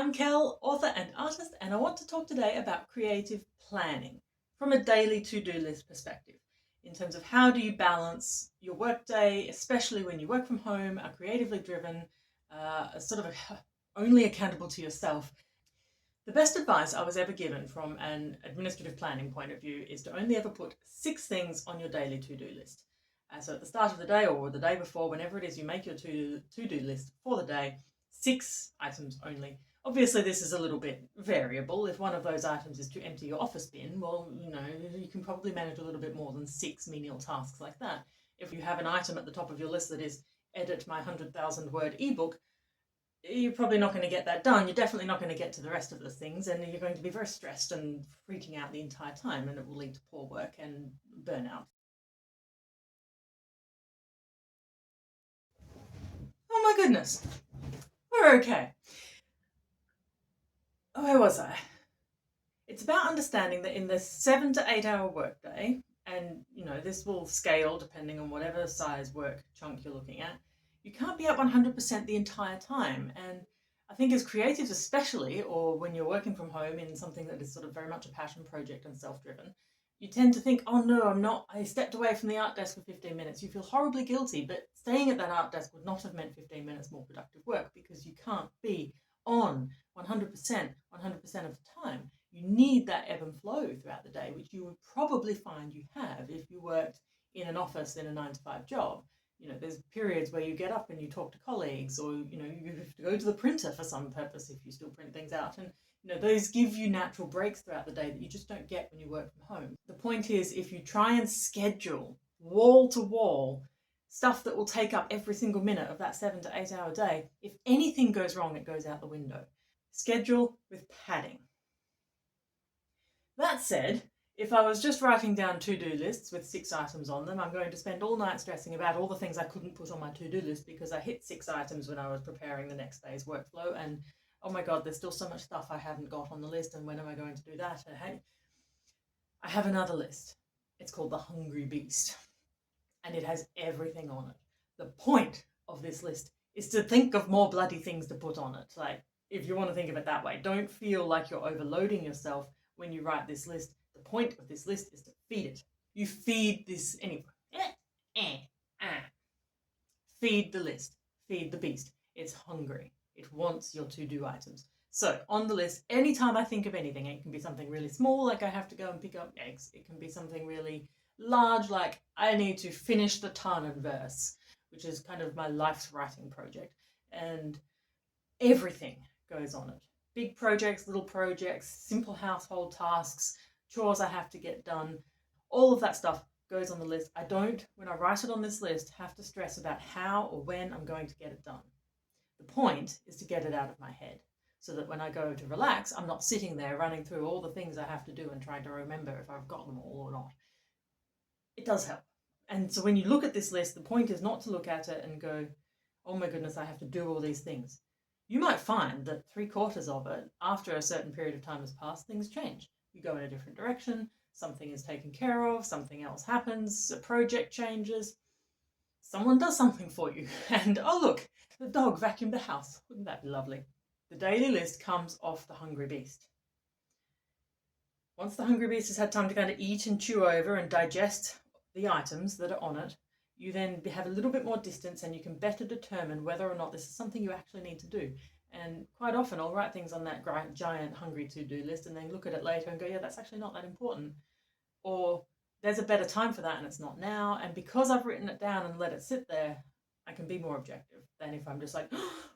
I'm Kel, author and artist, and I want to talk today about creative planning from a daily to-do list perspective, in terms of how do you balance your workday, especially when you work from home, are creatively driven, only accountable to yourself. The best advice I was ever given from an administrative planning point of view is to only ever put 6 things on your daily to-do list. So at the start of the day or the day before, whenever it is you make your to-do list for the day, 6 items only. Obviously, this is a little bit variable. If one of those items is to empty your office bin, well, you can probably manage a little bit more than 6 menial tasks like that. If you have an item at the top of your list that is edit my 100,000 word ebook, you're probably not going to get that done. You're definitely not going to get to the rest of the things, and you're going to be very stressed and freaking out the entire time, and it will lead to poor work and burnout. Oh my goodness. We're okay. Where was I? It's about understanding that in the 7 to 8 hour workday, and this will scale depending on whatever size work chunk you're looking at, you can't be at 100% the entire time. And I think as creatives especially, or when you're working from home in something that is sort of very much a passion project and self-driven, you tend to think, oh no, I stepped away from the art desk for 15 minutes. You feel horribly guilty, but staying at that art desk would not have meant 15 minutes more productive work, because you can't be on 100% of the time. You need that ebb and flow throughout the day, which you would probably find you have if you worked in an office in a 9 to 5 job. There's periods where you get up and you talk to colleagues, or you have to go to the printer for some purpose if you still print things out, and those give you natural breaks throughout the day that you just don't get when you work from home. The point is, if you try and schedule wall to wall stuff that will take up every single minute of that 7 to 8 hour day, if anything goes wrong, it goes out the window. Schedule with padding. That said, if I was just writing down to-do lists with 6 items on them, I'm going to spend all night stressing about all the things I couldn't put on my to-do list because I hit 6 items when I was preparing the next day's workflow, and oh my god, there's still so much stuff I haven't got on the list, and when am I going to do that? And hey, I have another list. It's called the Hungry Beast, and it has everything on it. The point of this list is to think of more bloody things to put on it. Like, if you want to think of it that way, don't feel like you're overloading yourself when you write this list. The point of this list is to feed it. You feed this anyway. Feed the list. Feed the beast. It's hungry. It wants your to-do items. So on the list, anytime I think of anything, it can be something really small, like I have to go and pick up eggs. It can be something really large, like I need to finish the Tarnan verse, which is kind of my life's writing project. And everything goes on it. Big projects, little projects, simple household tasks, chores I have to get done, all of that stuff goes on the list. I don't, when I write it on this list, have to stress about how or when I'm going to get it done. The point is to get it out of my head, so that when I go to relax, I'm not sitting there running through all the things I have to do and trying to remember if I've got them all or not. It does help. And so when you look at this list, the point is not to look at it and go, oh my goodness, I have to do all these things. You might find that 3/4 of it, after a certain period of time has passed, things change. You go in a different direction, something is taken care of, something else happens, a project changes, someone does something for you, and oh look, the dog vacuumed the house. Wouldn't that be lovely? The daily list comes off the Hungry Beast. Once the Hungry Beast has had time to kind of eat and chew over and digest the items that are on it, you then have a little bit more distance, and you can better determine whether or not this is something you actually need to do. And quite often I'll write things on that giant hungry to-do list and then look at it later and go, yeah, that's actually not that important. Or there's a better time for that and it's not now. And because I've written it down and let it sit there, I can be more objective than if I'm just like,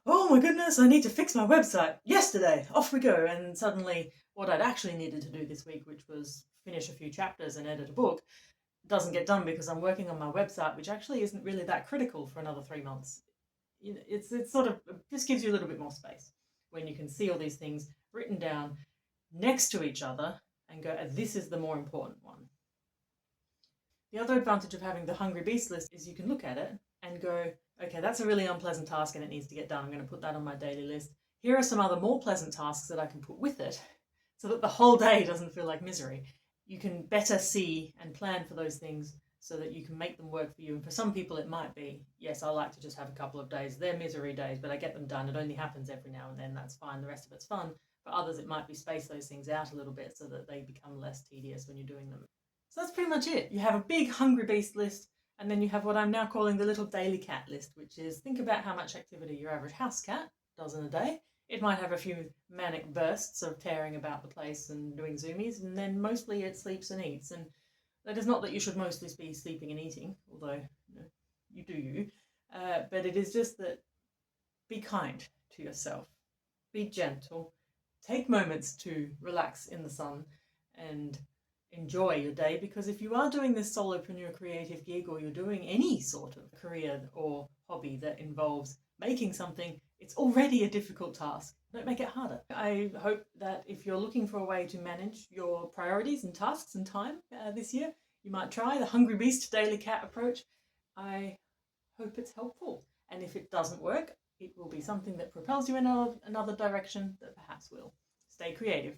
oh my goodness, I need to fix my website yesterday, off we go. And suddenly what I'd actually needed to do this week, which was finish a few chapters and edit a book, doesn't get done because I'm working on my website, which actually isn't really that critical for another 3 months. It's sort of, just gives you a little bit more space when you can see all these things written down next to each other and go, this is the more important one. The other advantage of having the Hungry Beast list is you can look at it and go, okay, that's a really unpleasant task and it needs to get done. I'm going to put that on my daily list. Here are some other more pleasant tasks that I can put with it so that the whole day doesn't feel like misery. You can better see and plan for those things so that you can make them work for you. And for some people it might be, yes, I like to just have a couple of days, they're misery days, but I get them done. It only happens every now and then, that's fine, the rest of it's fun. For others it might be space those things out a little bit so that they become less tedious when you're doing them. So that's pretty much it. You have a big hungry beast list, and then you have what I'm now calling the little daily cat list, which is think about how much activity your average house cat does in a day. It might have a few manic bursts of tearing about the place and doing zoomies, and then mostly it sleeps and eats. And that is not that you should mostly be sleeping and eating, although you do you. But it is just that be kind to yourself, be gentle, take moments to relax in the sun and enjoy your day, because if you are doing this solopreneur creative gig, or you're doing any sort of career or hobby that involves making something, it's already a difficult task. Don't make it harder. I hope that if you're looking for a way to manage your priorities and tasks and time this year, you might try the Hungry Beast Daily Cat approach. I hope it's helpful. And if it doesn't work, it will be something that propels you in another direction that perhaps will. Stay creative.